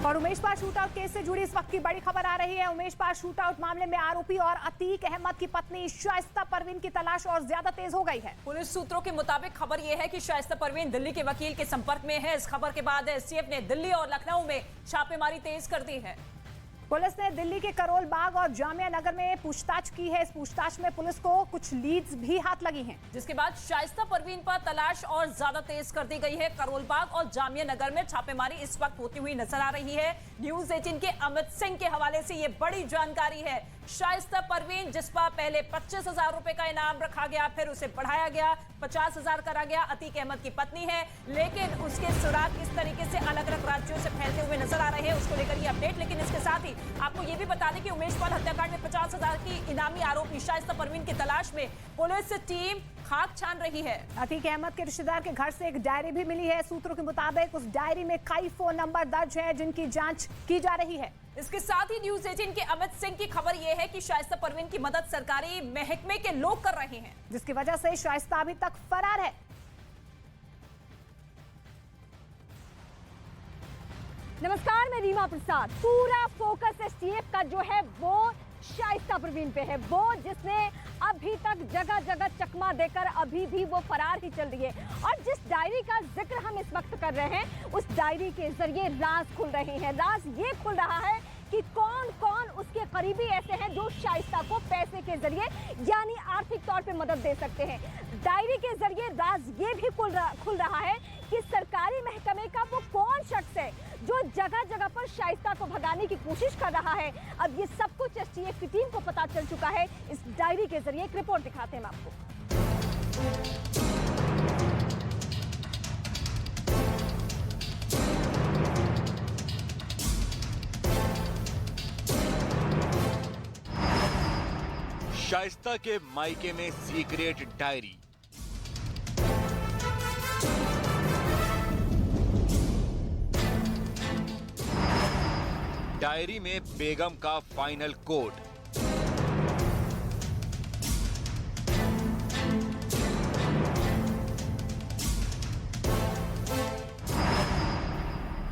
और Umesh Pal shootout case से जुड़ी इस वक्त की बड़ी खबर आ रही है। उमेश पाल शूटआउट मामले में आरोपी और अतीक अहमद की पत्नी शाइस्ता परवीन की तलाश और ज्यादा तेज हो गई है। पुलिस सूत्रों के मुताबिक खबर यह है कि शाइस्ता परवीन दिल्ली के वकील के संपर्क में है। इस खबर के बाद एसटीएफ ने दिल्ली और लखनऊ में छापेमारी तेज कर दी है। पुलिस ने दिल्ली के करोल बाग और जामिया नगर में पूछताछ की है। इस पूछताछ में पुलिस को कुछ लीड्स भी हाथ लगी हैं, जिसके बाद शाइस्ता परवीन पर तलाश और ज्यादा तेज कर दी गई है। करोल बाग और जामिया नगर में छापेमारी इस वक्त होती हुई नजर आ रही है। न्यूज 18 के अमित सिंह के हवाले से ये बड़ी जानकारी है। शाइस्ता परवीन, जिस पर पहले 25,000 रुपए का इनाम रखा गया, फिर उसे बढ़ाया गया, 50,000 करा गया। अतीक अहमद की पत्नी है, लेकिन उसके सुराग इस तरीके से अलग अलग राज्यों से फैलते हुए नजर आ रहे हैं। उसको लेकर ये अपडेट। लेकिन इसके साथ ही आपको ये भी बता दें कि उमेश पाल हत्याकांड में 50,000 की इनामी आरोपी शाइस्ता परवीन की तलाश में पुलिस टीम खाक छान रही है। अतीक अहमद के रिश्तेदार के घर से एक डायरी भी मिली है। सूत्रों के मुताबिक उस डायरी में कई फोन नंबर दर्ज है जिनकी जांच की जा रही है। इसके साथ ही न्यूज 18 के अमित सिंह की खबर यह है कि शाइस्ता परवीन की मदद सरकारी महकमे के लोग कर रहे हैं, जिसकी वजह से शाइस्ता अभी तक फरार है। नमस्कार, मैं रीमा प्रसाद। पूरा फोकस एसटीएफ का जो है वो शाइस्ता परवीन पे है, वो जिसने अभी तक जगह जगह चकमा देकर अभी भी वो फरार ही चल रही है। और जिस डायरी का जिक्र हम इस वक्त कर रहे हैं, उस डायरी के जरिए राज खुल रहे हैं। राज ये खुल रहा है कि कौन कौन उसके करीबी ऐसे हैं जो शाइस्ता को पैसे के जरिए यानी आर्थिक तौर पे मदद दे सकते हैं। डायरी के जरिए राज ये भी खुल रहा है कि सरकारी महकमे का वो कौन शख्स है जो जगह जगह पर शाइस्ता को भगाने की कोशिश कर रहा है। अब ये सब कुछ एसटीएफ की टीम को पता चल चुका है। इस डायरी के जरिए एक रिपोर्ट दिखाते हैं हम आपको। शाइस्ता के मायके में सीक्रेट डायरी। डायरी में बेगम का फाइनल कोड।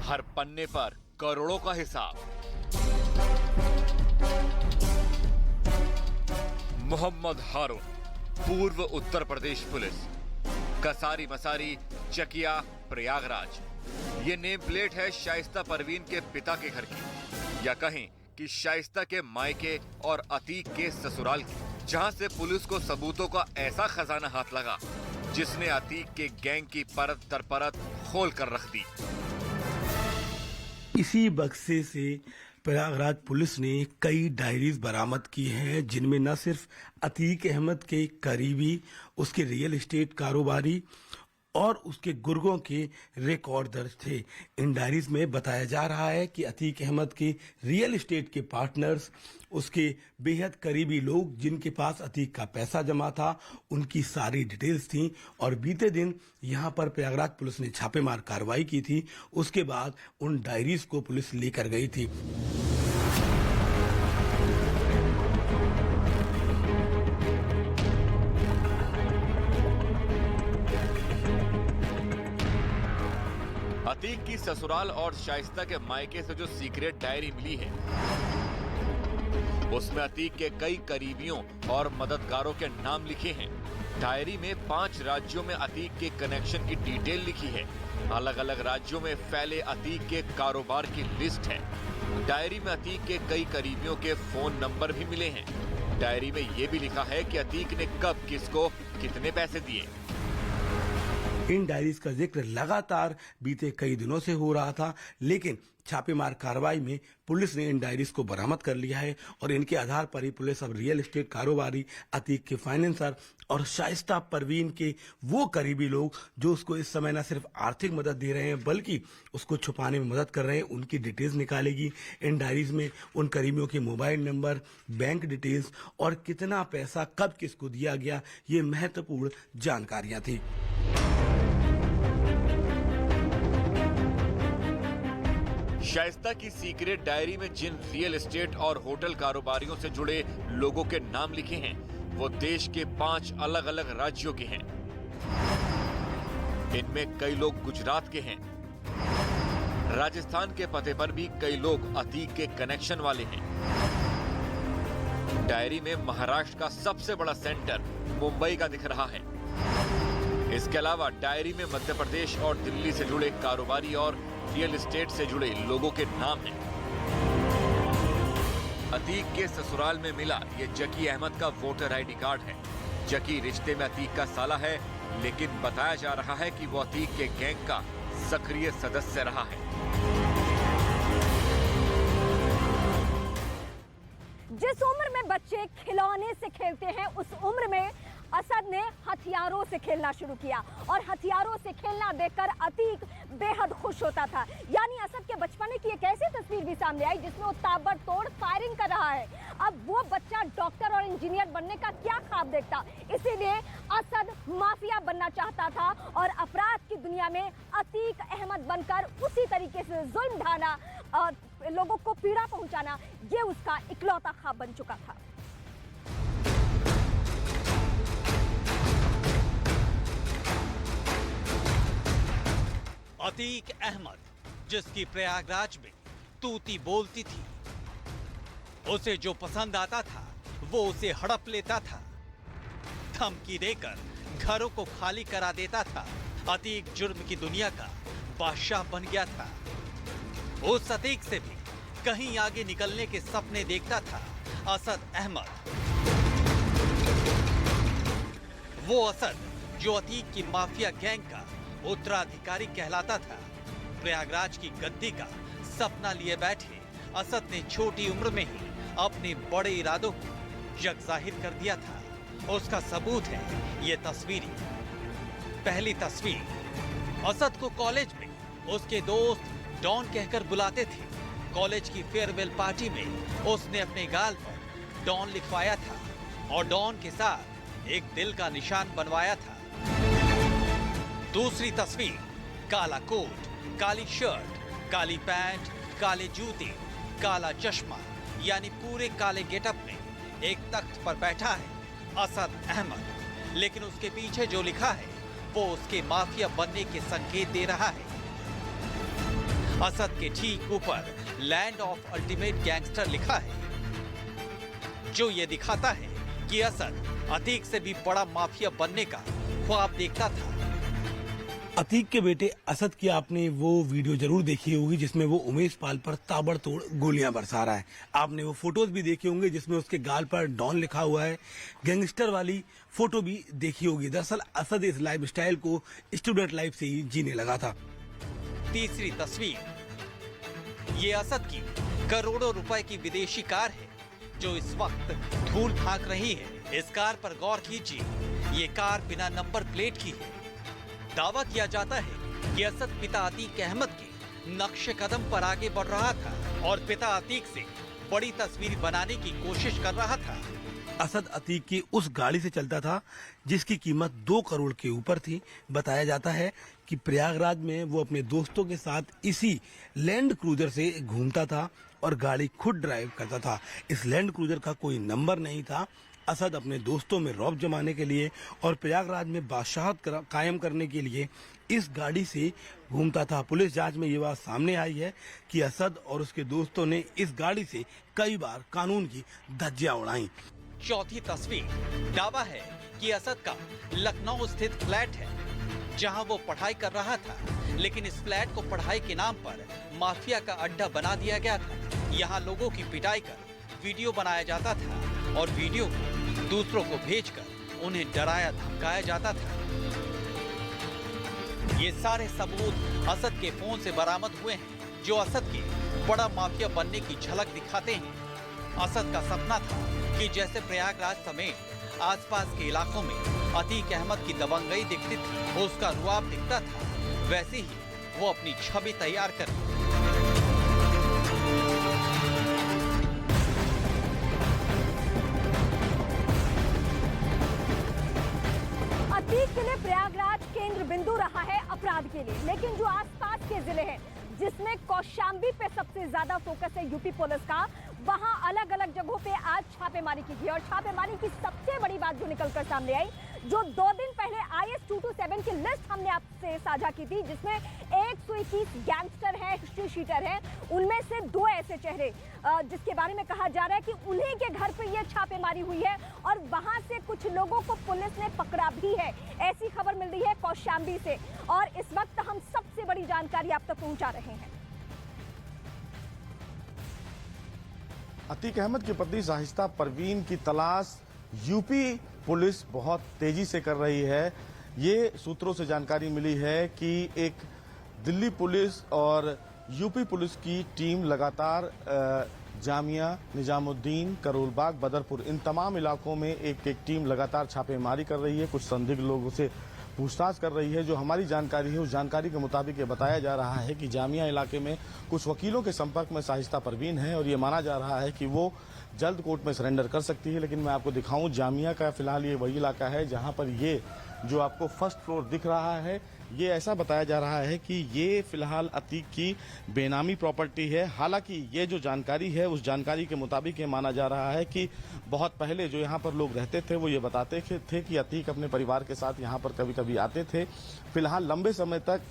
हर पन्ने पर करोड़ों का हिसाब। मोहम्मद हारून, पूर्व उत्तर प्रदेश पुलिस, कसारी मसारी, चकिया, प्रयागराज। ये नेम प्लेट है शाइस्ता परवीन के पिता के घर की, या कहें कि शाइस्ता के मायके और अतीक के ससुराल की, जहां से पुलिस को सबूतों का ऐसा खजाना हाथ लगा जिसने अतीक के गैंग की परत दर परत खोल कर रख दी। इसी बक्से से प्रयागराज पुलिस ने कई डायरीज बरामद की हैं, जिनमें न सिर्फ अतीक अहमद के करीबी, उसके रियल एस्टेट कारोबारी और उसके गुर्गों के रिकॉर्ड दर्ज थे। इन डायरीज में बताया जा रहा है कि अतीक अहमद के रियल एस्टेट के पार्टनर्स, उसके बेहद करीबी लोग जिनके पास अतीक का पैसा जमा था, उनकी सारी डिटेल्स थी। और बीते दिन यहां पर प्रयागराज पुलिस ने छापेमार कार्रवाई की थी। उसके बाद उन डायरीज को पुलिस लेकर गई थी। अतीक की ससुराल और शाइस्ता के मायके से जो सीक्रेट डायरी मिली है, उसमें अतीक के कई करीबियों और मददगारों के नाम लिखे हैं। डायरी में 5 राज्यों में अतीक के कनेक्शन की डिटेल लिखी है। अलग अलग राज्यों में फैले अतीक के कारोबार की लिस्ट है। डायरी में अतीक के कई करीबियों के फोन नंबर भी मिले हैं। डायरी में यह भी लिखा है कि अतीक ने कब किसको कितने पैसे दिए। इन डायरीज का जिक्र लगातार बीते कई दिनों से हो रहा था, लेकिन छापेमार कार्रवाई में पुलिस ने इन डायरीज को बरामद कर लिया है। और इनके आधार पर ही पुलिस अब रियल एस्टेट कारोबारी, अतीक के फाइनेंसर और शाइस्ता परवीन के वो करीबी लोग जो उसको इस समय न सिर्फ आर्थिक मदद दे रहे हैं बल्कि उसको छुपाने में मदद कर रहे हैं, उनकी डिटेल्स निकालेगी। इन डायरीज में उन करीबियों के मोबाइल नंबर, बैंक डिटेल्स और कितना पैसा कब किसको दिया गया, ये महत्वपूर्ण जानकारियां थी। शाइस्ता की सीक्रेट डायरी में जिन रियल एस्टेट और होटल कारोबारियों से जुड़े लोगों के नाम लिखे हैं, वो देश के 5 अलग अलग राज्यों के हैं। इनमें कई लोग गुजरात के हैं, राजस्थान के पते पर भी कई लोग अतीक के कनेक्शन वाले हैं। डायरी में महाराष्ट्र का सबसे बड़ा सेंटर मुंबई का दिख रहा है। इसके अलावा डायरी में मध्य प्रदेश और दिल्ली से जुड़े कारोबारी और रियल एस्टेट से जुड़े लोगों के नाम हैं। अतीक के ससुराल में मिला ये जकी अहमद का वोटर आईडी कार्ड है। जकी रिश्ते में अतीक का साला है, लेकिन बताया जा रहा है कि वो अतीक के गैंग का सक्रिय सदस्य रहा है। जिस उम्र में बच्चे खिलौने से खेलते हैं, उस उम्र में असद ने हथियारों से खेलना शुरू किया और हथियारों से खेलना देखकर अतीक बेहद खुश होता था। यानी असद के बचपने की एक ऐसी तस्वीर भी सामने आई जिसमें वो ताबड़तोड़ फायरिंग कर रहा है। अब वो बच्चा डॉक्टर और इंजीनियर बनने का क्या ख्वाब देखता, इसीलिए असद माफिया बनना चाहता था और अपराध की दुनिया में अतीक अहमद बनकर उसी तरीके से जुल्म ढाना और लोगों को पीड़ा पहुंचाना, ये उसका इकलौता ख्वाब बन चुका था। अतीक अहमद, जिसकी प्रयागराज में तूती बोलती थी, उसे जो पसंद आता था वो उसे हड़प लेता था, धमकी देकर घरों को खाली करा देता था। अतीक जुर्म की दुनिया का बादशाह बन गया था। उस अतीक से भी कहीं आगे निकलने के सपने देखता था असद अहमद। वो असद जो अतीक की माफिया गैंग का उत्तराधिकारी कहलाता था। प्रयागराज की गद्दी का सपना लिए बैठे असद ने छोटी उम्र में ही अपने बड़े इरादों को जग जाहिर कर दिया था। उसका सबूत है ये तस्वीरें। पहली तस्वीर, असद को कॉलेज में उसके दोस्त डॉन कहकर बुलाते थे। कॉलेज की फेयरवेल पार्टी में उसने अपने गाल पर डॉन लिखवाया था और डॉन के साथ एक दिल का निशान बनवाया था। दूसरी तस्वीर, काला कोट, काली शर्ट, काली पैंट, काले जूते, काला चश्मा, यानी पूरे काले गेटअप में एक तख्त पर बैठा है असद अहमद। लेकिन उसके पीछे जो लिखा है वो उसके माफिया बनने के संकेत दे रहा है। असद के ठीक ऊपर लैंड ऑफ अल्टीमेट गैंगस्टर लिखा है, जो ये दिखाता है कि असद अतीक से भी बड़ा माफिया बनने का ख्वाब देखता था। अतीक के बेटे असद की आपने वो वीडियो जरूर देखी होगी जिसमें वो उमेश पाल पर ताबड़तोड़ गोलियां बरसा रहा है। आपने वो फोटोज भी देखे होंगे जिसमें उसके गाल पर डॉन लिखा हुआ है। गैंगस्टर वाली फोटो भी देखी होगी। दरअसल असद इस लाइफस्टाइल को स्टूडेंट लाइफ से ही जीने लगा था। तीसरी तस्वीर, ये असद की करोड़ों रुपए की विदेशी कार है जो इस वक्त धूल फांक रही है। इस कार पर गौर कीजिए, ये कार बिना नंबर प्लेट की है। दावा किया जाता है कि असद पिता अतीक अहमद के नक्शे कदम पर आगे बढ़ रहा था और पिता अतीक से बड़ी तस्वीर बनाने की कोशिश कर रहा था। असद अतीक की उस गाड़ी से चलता था जिसकी कीमत 2 करोड़ के ऊपर थी। बताया जाता है कि प्रयागराज में वो अपने दोस्तों के साथ इसी लैंड क्रूजर से घूमता था और गाड़ी खुद ड्राइव करता था। इस लैंड क्रूजर का कोई नंबर नहीं था। असद अपने दोस्तों में रौब जमाने के लिए और प्रयागराज में बादशाहत कायम करने के लिए इस गाड़ी से घूमता था। पुलिस जांच में ये बात सामने आई है कि असद और उसके दोस्तों ने इस गाड़ी से कई बार कानून की धज्जियां उड़ाई। चौथी तस्वीर, दावा है कि असद का लखनऊ स्थित फ्लैट है जहां वो पढ़ाई कर रहा था, लेकिन इस फ्लैट को पढ़ाई के नाम पर माफिया का अड्डा बना दिया गया था। यहाँ लोगों की पिटाई कर वीडियो बनाया जाता था और वीडियो को दूसरों को भेजकर उन्हें डराया धमकाया जाता था। ये सारे सबूत असद के फोन से बरामद हुए हैं जो असद के बड़ा माफिया बनने की झलक दिखाते हैं। असद का सपना था कि जैसे प्रयागराज समेत आसपास के इलाकों में अतीक अहमद की दबंगई दिखती थी, उसका रुआब दिखता था, वैसे ही वो अपनी छवि तैयार कर। अतीक के लिए प्रयागराज केंद्र बिंदु रहा है अपराध के लिए, लेकिन जो आसपास के जिले हैं जिसमें कौशाम्बी पे सबसे ज्यादा फोकस है यूपी पुलिस का, वहां अलग अलग जगहों पे आज छापेमारी की गई। और छापेमारी की सबसे बड़ी बात जो निकलकर सामने आई, जो 2 दिन पहले IS 227 की लिस्ट हमने आपसे साझा की थी, जिसमें 121 गैंगस्टर हैं, हिस्ट्री शीटर हैं, उनमें से 2 ऐसे चेहरे जिसके बारे में कहा जा रहा है कि उन्हीं के घर पर यह छापेमारी हुई है और वहां से कुछ लोगों को पुलिस ने पकड़ा भी है। ऐसी खबर मिल रही है कौशाम्बी से और इस वक्त हम सबसे बड़ी जानकारी आप तक पहुंचा रहे हैं। अतीक अहमद की पत्नी शाइस्ता परवीन की तलाश यूपी पुलिस बहुत तेजी से कर रही है। ये सूत्रों से जानकारी मिली है कि एक दिल्ली पुलिस और यूपी पुलिस की टीम लगातार जामिया, निजामुद्दीन, करोल बाग, बदरपुर इन तमाम इलाकों में एक टीम लगातार छापेमारी कर रही है। कुछ संदिग्ध लोगों से पूछताछ कर रही है। जो हमारी जानकारी है उस जानकारी के मुताबिक ये बताया जा रहा है कि जामिया इलाके में कुछ वकीलों के संपर्क में शाइस्ता परवीन है और ये माना जा रहा है कि वो जल्द कोर्ट में सरेंडर कर सकती है। लेकिन मैं आपको दिखाऊं, जामिया का फिलहाल ये वही इलाका है जहां पर ये जो आपको फर्स्ट फ्लोर दिख रहा है, ये ऐसा बताया जा रहा है कि ये फिलहाल अतीक की बेनामी प्रॉपर्टी है। हालांकि ये जो जानकारी है उस जानकारी के मुताबिक ये माना जा रहा है कि बहुत पहले जो यहाँ पर लोग रहते थे वो ये बताते थे कि अतीक अपने परिवार के साथ यहाँ पर कभी कभी आते थे। फिलहाल लंबे समय तक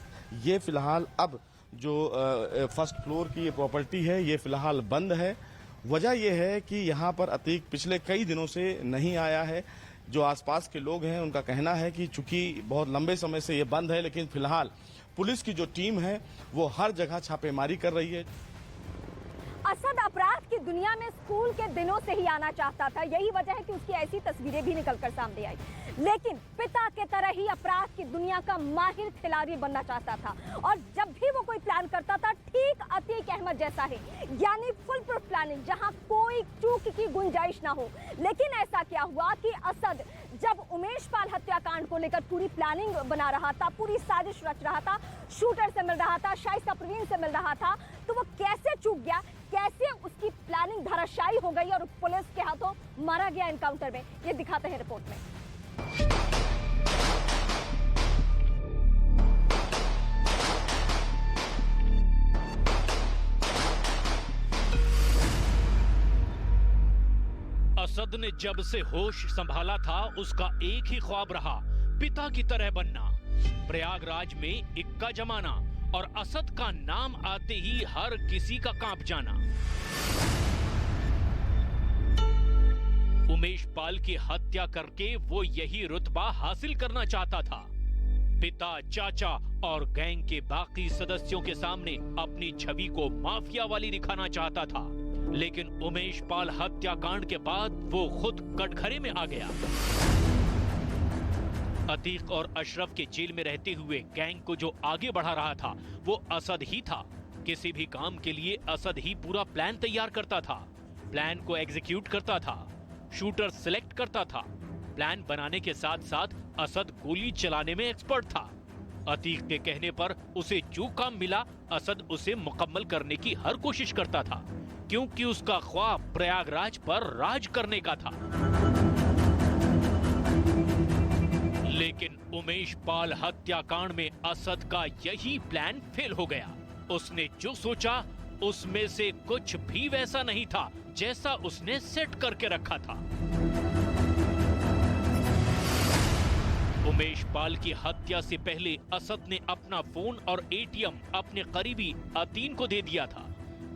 ये फिलहाल अब जो फर्स्ट फ्लोर की ये प्रॉपर्टी है ये फिलहाल बंद है। वजह यह है कि यहाँ पर अतीक पिछले कई दिनों से नहीं आया है। जो आसपास के लोग हैं उनका कहना है कि चूंकि बहुत लंबे समय से ये बंद है, लेकिन फिलहाल पुलिस की जो टीम है वो हर जगह छापेमारी कर रही है। असद अपराध की दुनिया में स्कूल के दिनों से ही आना चाहता था। यही वजह है कि उसकी ऐसी तस्वीरें भी निकलकर सामने आई। लेकिन पिता के तरह ही अपराध की दुनिया का माहिर खिलाड़ी बनना चाहता था और जब भी वो कोई प्लान करता था ठीक अतीक अहमद जैसा है, यानी फुल प्रूफ प्लानिंग, जहां कोई चूक की गुंजाइश ना हो। लेकिन ऐसा क्या हुआ कि असद जब उमेश पाल हत्याकांड को लेकर पूरी प्लानिंग बना रहा था, पूरी साजिश रच रहा था, शूटर से मिल रहा था, शाइस्ता परवीन से मिल रहा था, तो वो कैसे चूक गया, कैसे उसकी प्लानिंग धराशायी हो गई और पुलिस के हाथों मारा गया एनकाउंटर में, ये दिखाते हैं रिपोर्ट में। असद ने जब से होश संभाला था उसका एक ही ख्वाब रहा, पिता की तरह बनना। प्रयागराज में इक्का जमाना और असद का नाम आते ही हर किसी का कांप जाना। उमेश पाल की हत्या करके वो यही रुतबा हासिल करना चाहता था। पिता, चाचा और गैंग के बाकी सदस्यों के सामने अपनी छवि को माफिया वाली दिखाना चाहता था। लेकिन उमेश पाल हत्याकांड के बाद वो खुद कटघरे में आ गया। अतीक और अशरफ के जेल में रहते हुए गैंग को जो आगे बढ़ा रहा था वो असद ही था। किसी भी काम के लिए असद ही पूरा प्लान तैयार करता था, प्लान को एग्जीक्यूट करता था, शूटर सिलेक्ट करता था। प्लान बनाने के साथ साथ असद गोली चलाने में एक्सपर्ट था। अतीक के कहने पर उसे जो काम मिला असद उसे मुकम्मल करने की हर कोशिश करता था, क्योंकि उसका ख्वाब प्रयागराज पर राज करने का था। लेकिन उमेश पाल हत्याकांड में असद का यही प्लान फेल हो गया। उसने जो सोचा उसमें से कुछ भी वैसा नहीं था जैसा उसने सेट करके रखा था। उमेश पाल की हत्या से पहले असद ने अपना फोन और एटीएम अपने करीबी अतीन को दे दिया था।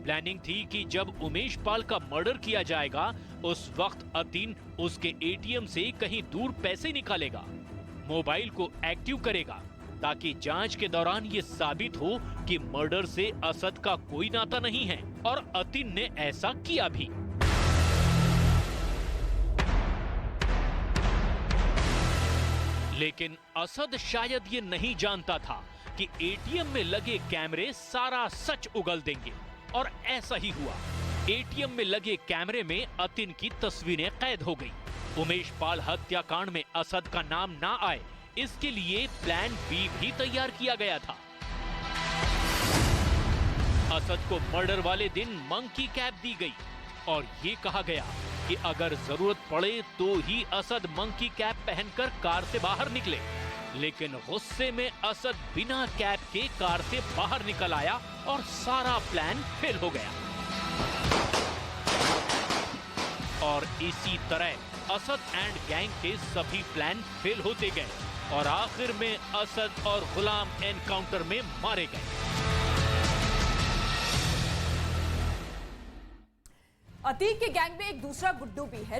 प्लानिंग थी कि जब उमेश पाल का मर्डर किया जाएगा उस वक्त अतीन उसके एटीएम से कहीं दूर पैसे निकालेगा, मोबाइल को एक्टिव करेगा ताकि जांच के दौरान ये साबित हो कि मर्डर से असद का कोई नाता नहीं है, और अतीन ने ऐसा किया भी। लेकिन असद शायद ये नहीं जानता था कि एटीएम में लगे कैमरे सारा सच उगल देंगे, और ऐसा ही हुआ। एटीएम में लगे कैमरे में अतीन की तस्वीरें कैद हो गई। उमेश पाल हत्याकांड में असद का नाम ना आए इसके लिए प्लान बी भी तैयार किया गया था। असद को मर्डर वाले दिन मंकी कैप दी गई और ये कहा गया कि अगर जरूरत पड़े तो ही असद मंकी कैप पहनकर कार से बाहर निकले। लेकिन गुस्से में असद बिना कैप के कार से बाहर निकल आया और सारा प्लान फेल हो गया। और इसी तरह असद एंड गैंग के सभी प्लान फेल होते गए और आखिर में असद और गुलाम एनकाउंटर में मारे गए। अतीक के गैंग में एक दूसरा गुड्डू भी है